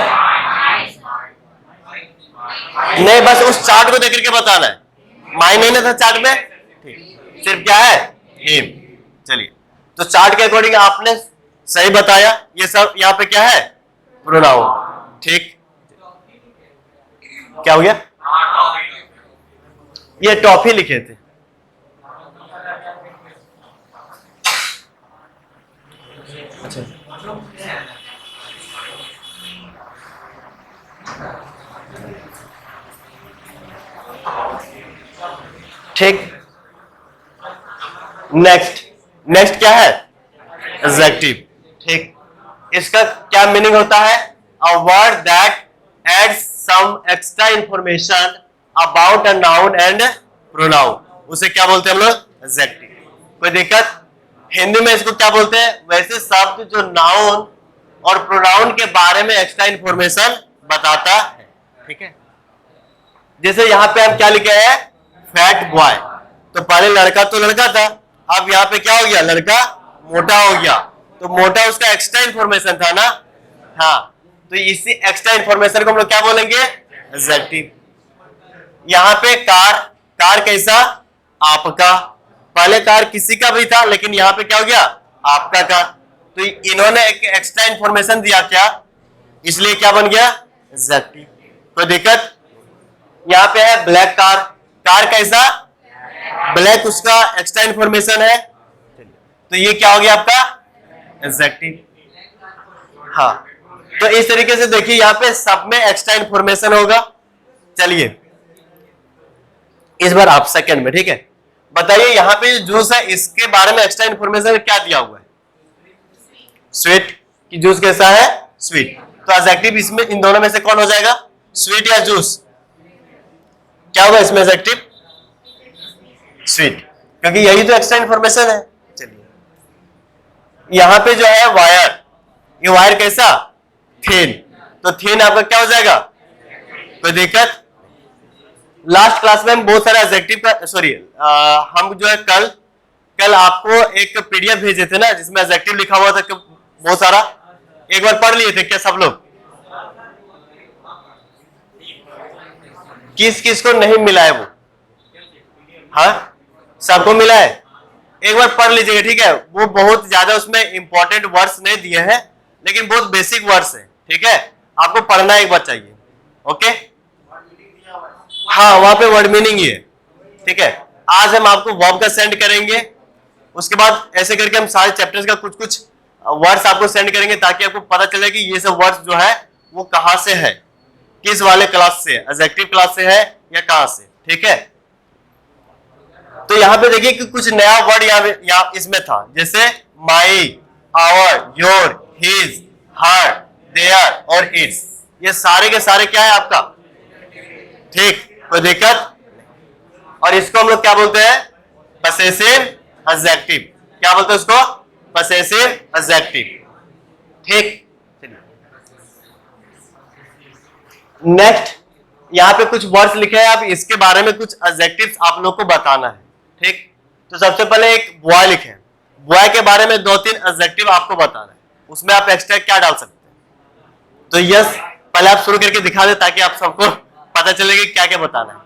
नहीं, बस उस चार्ट को देख करके बताना है। माई नहीं था चार्ट में। ठीक, सिर्फ क्या है? हिम। चलिए, तो चार्ट के अकॉर्डिंग आपने सही बताया। ये सब यहाँ पे क्या है? प्रोनाउन। ठीक, क्या हो गया? ये टॉफी लिखे थे। अच्छा, ठीक, नेक्स्ट क्या है? एडजेक्टिव। ठीक, इसका क्या मीनिंग होता है? A word that adds some extra information about a noun and pronoun, उसे क्या बोलते हैं हम लोग? एडजेक्टिव। कोई दिक्कत? हिंदी में इसको क्या बोलते हैं? वैसे शब्द जो नाउन और प्रोनाउन के बारे में एक्स्ट्रा इंफॉर्मेशन बताता है। ठीक है, जैसे यहां पे हम क्या लिखे हैं? Fat boy. तो पहले लड़का तो लड़का था, अब यहाँ पे क्या हो गया? लड़का मोटा हो गया। तो मोटा उसका एक्स्ट्रा इंफॉर्मेशन था ना। हाँ, तो इसी एक्स्ट्रा इंफॉर्मेशन को हम लोग क्या बोलेंगे? एडजेक्टिव। यहाँ पे कार कैसा? आपका। पहले कार किसी का भी था, लेकिन यहाँ पे क्या हो गया? आपका कार। तो इन्होंने एक एक्स्ट्रा इंफॉर्मेशन दिया क्या, इसलिए क्या बन गया? एडजेक्टिव। कोई दिक्कत? यहाँ पे है ब्लैक कार कैसा? ब्लैक, उसका एक्स्ट्रा इंफॉर्मेशन है, तो ये क्या हो गया आपका? एडजेक्टिव। हाँ, तो इस तरीके से देखिए यहाँ पे सब में एक्स्ट्रा इंफॉर्मेशन होगा। चलिए, इस बार आप सेकंड में। ठीक है, बताइए यहाँ पे जूस है, इसके बारे में एक्स्ट्रा इंफॉर्मेशन क्या दिया हुआ है? स्वीट, कि जूस कैसा है? स्वीट। तो एडजेक्टिव इसमें इन दोनों में से कौन हो जाएगा? स्वीट या जूस? क्या होगा इसमें एडजेक्टिव? स्वीट, क्योंकि यही तो एक्स्ट्रा इंफॉर्मेशन है। चलिए, यहां पे जो है वायर, ये वायर कैसा? थिन। तो थिन आपका क्या हो जाएगा? कोई दिक्कत? लास्ट क्लास में हम बहुत सारे एडजेक्टिव का, सॉरी, हम जो है कल आपको एक पीडीएफ भेजे थे ना, जिसमें एडजेक्टिव लिखा हुआ था बहुत सारा। एक बार पढ़ लिए थे क्या सब लोग? किस किस को नहीं मिला है वो? हाँ, सबको मिला है। एक बार पढ़ लीजिएगा। ठीक है, वो बहुत ज्यादा उसमें इंपॉर्टेंट वर्ड्स नहीं दिए हैं, लेकिन बहुत बेसिक वर्ड्स है। ठीक है, आपको पढ़ना एक बार चाहिए। ओके, हाँ, वहां पे वर्ड मीनिंग ही है। ठीक है, आज हम आपको वर्ब का सेंड करेंगे, उसके बाद ऐसे करके हम सारे चैप्टर्स का कुछ कुछ वर्ड्स आपको सेंड करेंगे, ताकि आपको पता चले कि ये सब वर्ड्स जो है वो कहां से है। किस वाले क्लास से है, एडजेक्टिव क्लास से है या कहां से, ठीक है। तो यहां पे देखिए कि कुछ नया वर्ड यहाँ इसमें था, जैसे my, our, your, his, her, their और इट्स, ये सारे के सारे क्या है आपका, ठीक, कोई दिक्कत। और इसको हम लोग क्या बोलते हैं, पसेसिव एडजेक्टिव, क्या बोलते हैं उसको, पसेसिव एडजेक्टिव, ठीक। नेक्स्ट यहां पे कुछ वर्ड्स लिखे हैं, आप इसके बारे में कुछ एडजेक्टिव्स आप लोग को बताना है, ठीक। तो सबसे पहले एक बॉय लिखे, बॉय के बारे में 2-3 एडजेक्टिव आपको बताना है, उसमें आप एक्स्ट्रा क्या डाल सकते हैं। तो यस, पहले आप शुरू करके दिखा दे ताकि आप सबको पता चले कि क्या क्या बताना है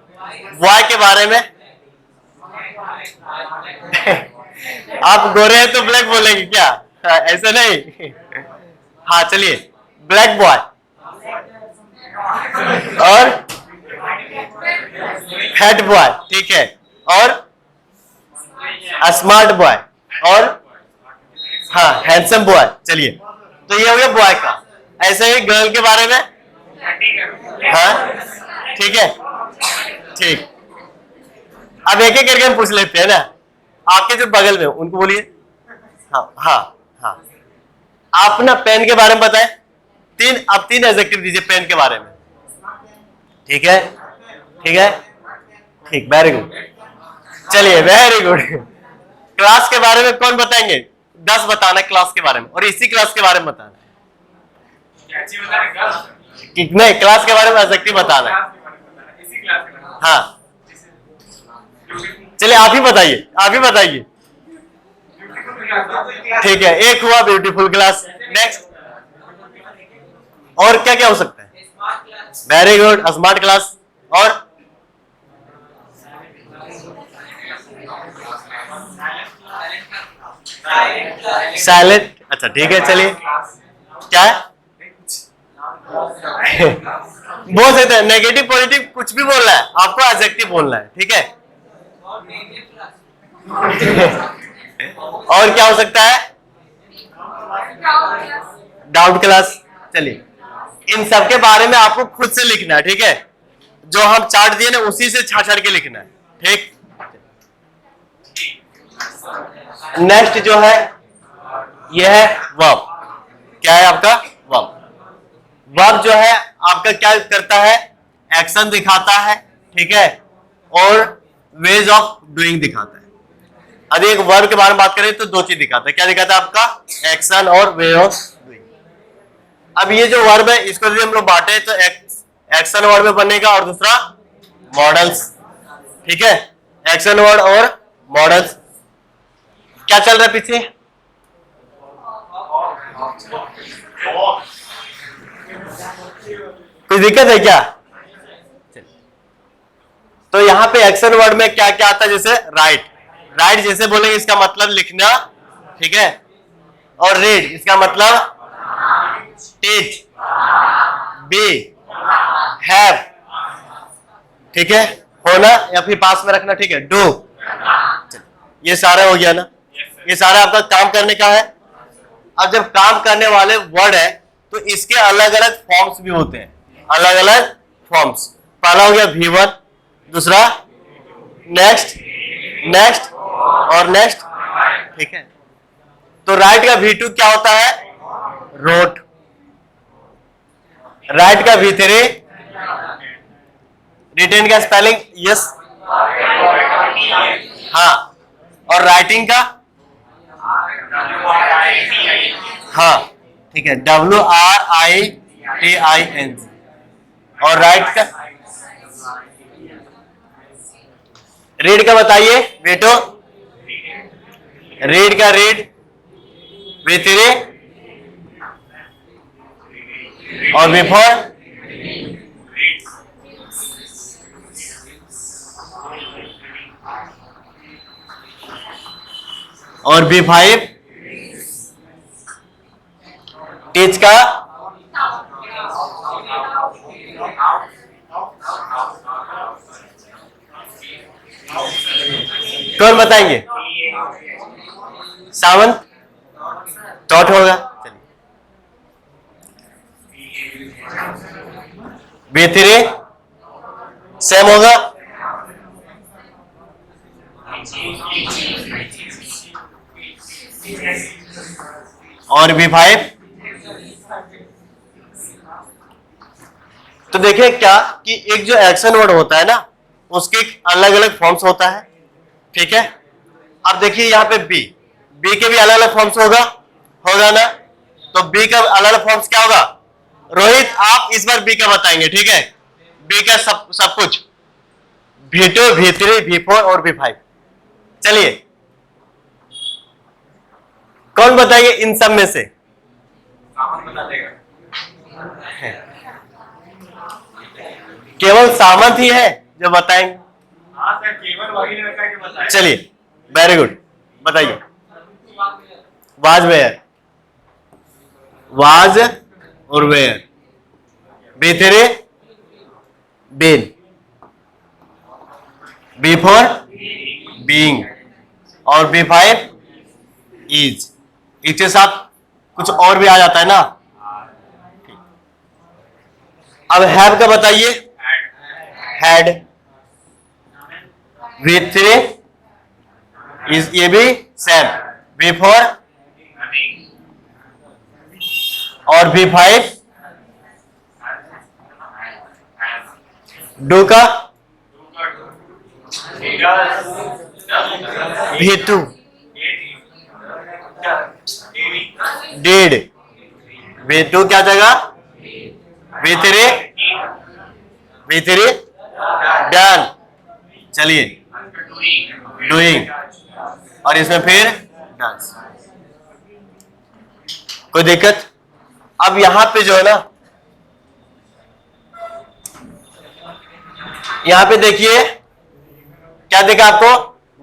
बॉय के बारे में। आप गोरे हैं तो ब्लैक बोलेंगे क्या, ऐसा नहीं। हाँ चलिए, ब्लैक बॉय और फैट बॉय, ठीक है, और स्मार्ट बॉय और हाँ हैंडसम बॉय। चलिए, तो ये हो गया बॉय का। ऐसे ही गर्ल के बारे में, हाँ ठीक है, ठीक। अब एक एक करके हम पूछ लेते हैं ना, आपके जो बगल में उनको बोलिए। हाँ हाँ हाँ, आप ना पेन के बारे में बताएं, अब 3 एडजेक्टिव दीजिए पेन के बारे में, ठीक है, ठीक है, ठीक, वेरी गुड। चलिए, वेरी गुड। क्लास के बारे में कौन बताएंगे, 10 बताना है क्लास के बारे में, और इसी क्लास के बारे में बताना है, नहीं क्लास के बारे में एडजेक्टिव बताना है, हाँ। चलिए आप ही बताइए, आप ही बताइए, ठीक है, एक हुआ ब्यूटीफुल क्लास। नेक्स्ट, और क्या क्या हो सकता है, वेरी गुड, स्मार्ट क्लास, और साइलेंट, अच्छा ठीक है। चलिए, क्या है बोल सकते हैं, नेगेटिव पॉजिटिव कुछ भी बोलना है आपको, एडजेक्टिव बोलना है, ठीक है। और क्या हो सकता है, डाउट क्लास। चलिए, इन सब के बारे में आपको खुद से लिखना है, ठीक है, जो हम चार्ट दिए ना उसी से छाछ के लिखना है, ठीक। नेक्स्ट जो है यह है वर्ब, क्या है आपका वर्ब। वर्ब जो है आपका क्या करता है, एक्शन दिखाता है, ठीक है, और वेज ऑफ डूइंग दिखाता है। यदि एक वर्ब के बारे में बात करें तो 2 चीज दिखाता है, क्या दिखाता है आपका, एक्शन और वे ऑफ डूइंग। अब ये जो वर्ब है इसको यदि हम लोग बांटे तो एक्शन वर्ड में बनेगा और दूसरा मॉडल्स, ठीक है, एक्शन वर्ड और मॉडल्स। क्या चल रहा है पीछे, कोई दिक्कत है क्या। तो यहां पे एक्शन वर्ड में क्या क्या आता है, जैसे राइट, राइट जैसे बोलेंगे इसका मतलब लिखना, ठीक है, और रीड इसका मतलब टीच, बी, हैव, ठीक है, होना या फिर पास में रखना, ठीक है, डू। ये सारा हो गया ना, ये सारा आपका काम करने का है। अब जब काम करने वाले वर्ड है तो इसके अलग अलग फॉर्म्स भी होते हैं, अलग अलग फॉर्म्स। पहला हो गया V1, दूसरा नेक्स्ट, नेक्स्ट और नेक्स्ट, ठीक है। तो राइट का V2 क्या होता है, रोट, राइट का V3 रिटेन का स्पेलिंग यस, हाँ, और राइटिंग का हाँ ठीक है, WRITING, और राइट का रीड का बताइए बेटो, रीड का रीड, V3 और V4 और V5 टीच का कौन बताएंगे, सावंत, टॉट होगा। B3 सेम होगा, और B5। तो देखिए क्या कि एक जो एक्शन वर्ड होता है ना उसके अलग अलग फॉर्म्स होता है, ठीक है। अब देखिए यहाँ पे बी के भी अलग अलग फॉर्म्स होगा ना, तो बी का अलग अलग फॉर्म्स क्या होगा? रोहित आप इस बार बी का बताएंगे, ठीक है। बी का सब कुछ V2 V3 V4 और V5। चलिए कौन बताएंगे इन सब में से? बता देगा। केवल सामंत ही है जो बताएंगे। हाँ सर, केवल वही लड़का के बताया। चलिए वेरी गुड, बताइए। वाज वेयर, वाज और were. B3 been, B4 being और B5 इज। इसके साथ कुछ और भी आ जाता है ना। अब हैव का बताइए। हैड, V3 इज, ये भी सेम, B4 और B5 डू का V2 डिड, V2 क्या जगह? V3 done. चलिए डूइंग, और इसमें फिर डांस। कोई दिक्कत? अब यहां पे जो है ना, यहां पे देखिए क्या देखा आपको?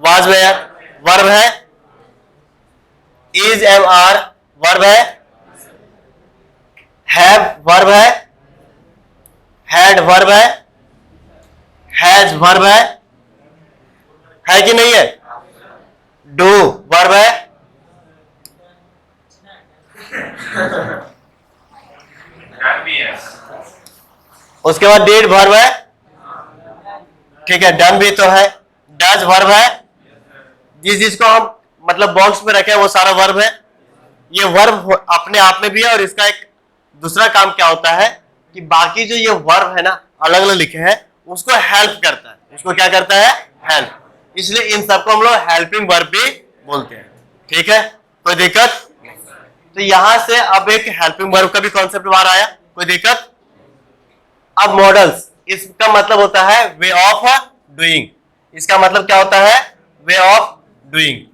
वाज वेयर वर्ब है, इज एम आर वर्ब है, have verb had verb has verb है कि नहीं है? डू वर्ब है, उसके बाद डिड वर्ब है, ठीक है। डन भी तो है, डज वर्ब है, जिसको हम मतलब बॉक्स में रखे हैं वो सारा वर्ब है। ये वर्ब अपने आप में भी है, और इसका एक दूसरा काम क्या होता है कि बाकी जो ये वर्ब है ना अलग अलग लिखे हैं उसको हेल्प करता है। उसको क्या करता है? हेल्प। इसलिए इन सबको हम लोग हेल्पिंग वर्ब भी बोलते हैं, ठीक है। कोई दिक्कत? तो यहां से अब एक हेल्पिंग वर्ब का भी कॉन्सेप्ट बाहर आया। कोई दिक्कत? अब मॉडल्स, इसका मतलब होता है वे ऑफ डूइंग। इसका मतलब क्या होता है? Way of doing.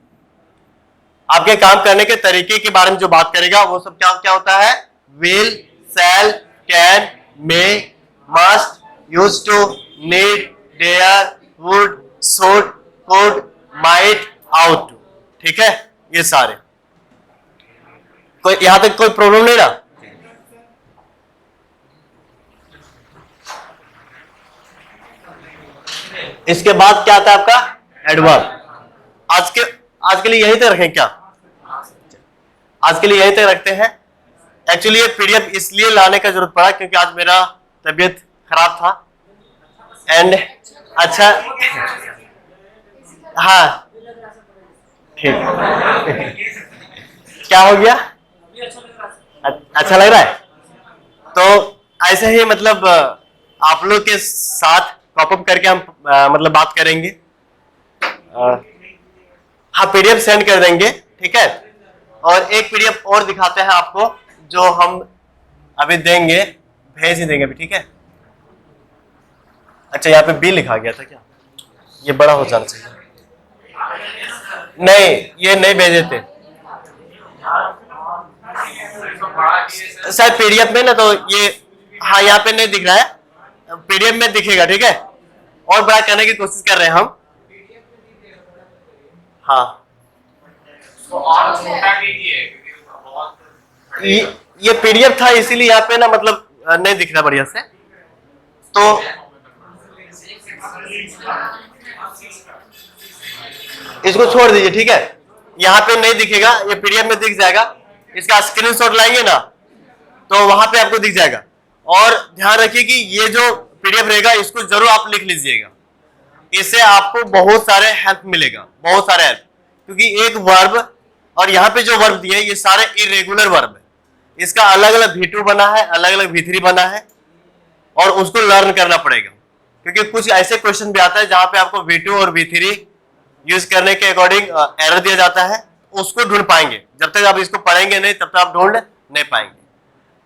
आपके काम करने के तरीके के बारे में जो बात करेगा वो सब क्या क्या होता है? Will, shall, can, may, must, used to, need, dare, would, should, could, might, ought to, ठीक है। ये सारे, कोई यहां तक कोई प्रॉब्लम नहीं रहा? इसके बाद क्या आता है आपका? एडवर्ब। आज के लिए यहीं तक रखें क्या? आज के लिए यहीं तक रखते हैं। एक्चुअली ये पीडीएफ इसलिए लाने का जरूरत पड़ा क्योंकि आज मेरा तबीयत खराब था, एंड अच्छा हाँ ठीक क्या हो गया? अच्छा लग रहा है? तो ऐसे ही मतलब आप लोग के साथ कॉपअप करके हम मतलब बात करेंगे। हाँ पीडीएफ सेंड कर देंगे, ठीक है। और एक पीडीएफ और दिखाते हैं आपको जो हम अभी देंगे, भेज ही देंगे अभी, ठीक है। अच्छा यहाँ पे बी लिखा गया था क्या? ये बड़ा हो जाना चाहिए। नहीं ये नहीं भेजे थे शायद पीडीएफ में ना, तो ये हाँ यहाँ पे नहीं दिख रहा है, पीडीएफ में दिखेगा, ठीक है। और बड़ा करने की कोशिश कर रहे हैं हम। हाँ तो और छोटा कीजिए क्योंकि बहुत ये पीडीएफ था इसीलिए यहाँ पे ना मतलब नहीं दिख रहा बढ़िया से, तो इसको छोड़ दीजिए, ठीक है। यहाँ पे नहीं दिखेगा, ये पीडीएफ में दिख जाएगा। इसका स्क्रीनशॉट लाएंगे ना तो वहां पे आपको दिख जाएगा। और ध्यान रखिए कि ये जो पीडीएफ रहेगा इसको जरूर आप लिख लीजिएगा, इससे आपको बहुत सारे हेल्प मिलेगा, बहुत सारे हेल्प। क्योंकि एक वर्ब और यहाँ पे जो वर्ब दिए ये सारे इरेगुलर वर्ब है, इसका अलग अलग V2 बना है, अलग अलग V3 बना है और उसको लर्न करना पड़ेगा। क्योंकि कुछ ऐसे क्वेश्चन भी आता है जहां पे आपको V2 और V3 यूज करने के अकॉर्डिंग एरर दिया जाता है, उसको ढूंढ पाएंगे। जब तक आप इसको पढ़ेंगे नहीं तब तक आप ढूंढ नहीं पाएंगे।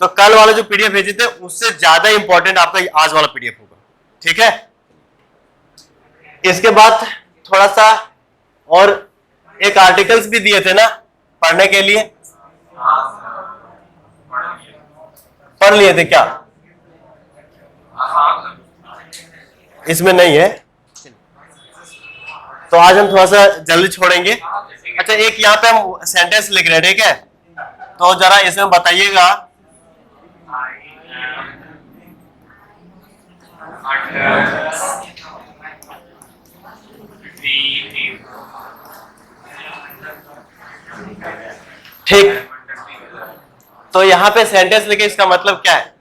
तो कल वाला जो पीडीएफ भेजे थे उससे ज्यादा इंपॉर्टेंट आपका आज वाला पीडीएफ होगा, ठीक है। इसके बाद थोड़ा सा और एक आर्टिकल्स भी दिए थे ना पढ़ने के लिए, पढ़ लिए थे क्या? इसमें नहीं है, तो आज हम थोड़ा सा जल्दी छोड़ेंगे। अच्छा, एक यहाँ पे हम सेंटेंस लिख रहे हैं, ठीक है, तो जरा इसमें बताइएगा। ठीक, तो यहाँ पे सेंटेंस लिखे, इसका मतलब क्या है?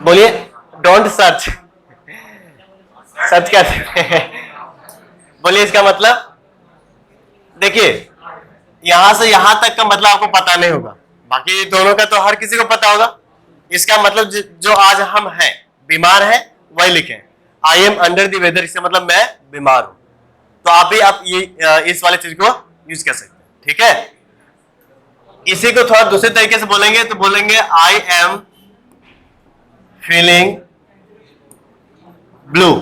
बोलिए, डोंट सर्च, सर्च कैसे बोलिए इसका मतलब। देखिए, यहां से यहां तक का मतलब आपको पता नहीं होगा, बाकी दोनों का तो हर किसी को पता होगा। इसका मतलब जो आज हम हैं, बीमार हैं, वही लिखें। I am under the weather, इसका मतलब मैं बीमार हूं। तो आप भी आप ये इस वाले चीज को यूज कर सकते हैं, ठीक है। इसी को थोड़ा दूसरे तरीके से बोलेंगे तो बोलेंगे आई एम फीलिंग ब्लू,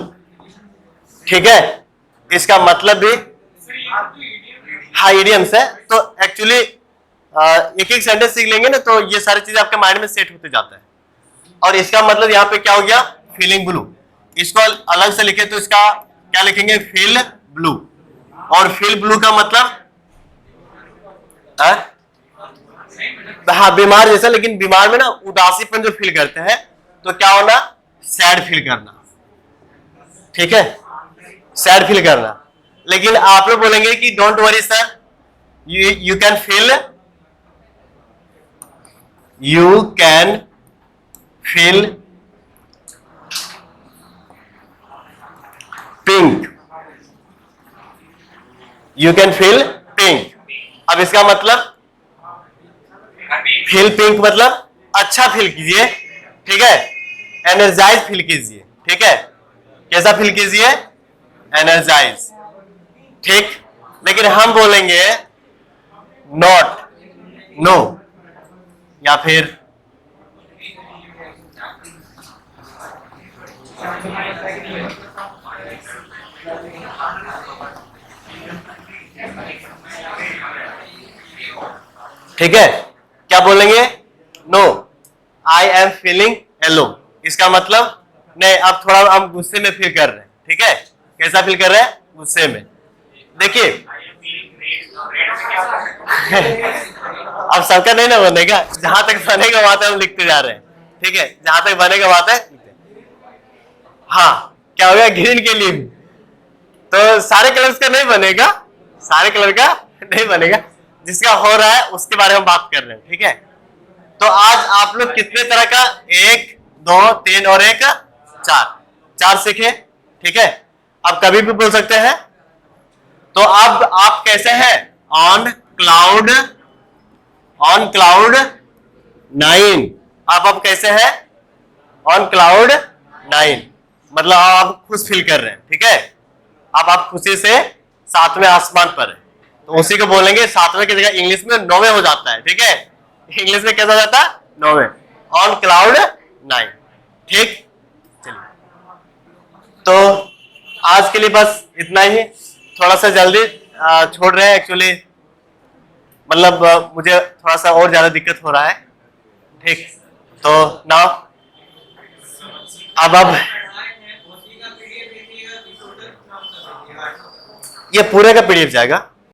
ठीक है। इसका मतलब भी हाँ इडियम्स है। तो एक्चुअली एक एक सेंटेंस सीख लेंगे ना तो ये सारी चीजें आपके माइंड में सेट होते जाता है। और इसका मतलब यहाँ पे क्या हो गया, फीलिंग ब्लू। इसको अलग से लिखे तो इसका क्या लिखेंगे, फील ब्लू। और फील ब्लू का मतलब हाँ बीमार जैसा, लेकिन बीमार में ना उदासीपन जो फील करते हैं तो क्या होना, सैड फील करना, ठीक है, सैड फील करना। लेकिन आप लोग बोलेंगे कि don't worry sir, you can feel, you can feel pink, you can feel pink. अब इसका मतलब फील पिंक मतलब अच्छा फील कीजिए, ठीक है, एनर्जाइज फील कीजिए, ठीक है। कैसा फील कीजिए, एनर्जाइज, ठीक। लेकिन हम बोलेंगे नॉट, नो, या फिर ठीक है, क्या बोलेंगे, no I am feeling alone. इसका मतलब नहीं, अब थोड़ा हम गुस्से में फील कर रहे हैं, ठीक है। कैसा फील कर रहे हैं, गुस्से में। देखिए अब सबका नहीं ना बनेगा, जहां तक बनेगा वहां तक हम लिखते जा रहे हैं, ठीक है, जहां तक बनेगा वहां तक। हाँ, क्या हो गया, ग्रीन के लिए तो सारे कलर्स का नहीं बनेगा, सारे कलर का नहीं बनेगा, जिसका हो रहा है उसके बारे में बात कर रहे हैं, ठीक है। तो आज आप लोग कितने तरह का, 1 2 3 और 1 4 सीखे, ठीक है। आप कभी भी बोल सकते हैं। तो अब आप कैसे हैं, ऑन क्लाउड 9। आप कैसे हैं, ऑन क्लाउड 9, मतलब आप खुश फील कर रहे हैं, ठीक है। अब आप खुशी से 7वें आसमान पर है, तो उसी को बोलेंगे 7वें की जगह इंग्लिश में 9वें हो जाता है, ठीक है। इंग्लिश में कैसा हो जाता है, 9वें, ऑन क्लाउड 9, ठीक। चलिए, तो आज के लिए बस इतना ही। थोड़ा सा जल्दी छोड़ रहे हैं एक्चुअली, मतलब मुझे थोड़ा सा और ज्यादा दिक्कत हो रहा है, ठीक। तो नाउ अब ये पूरे का पीडीएफ जाएगा।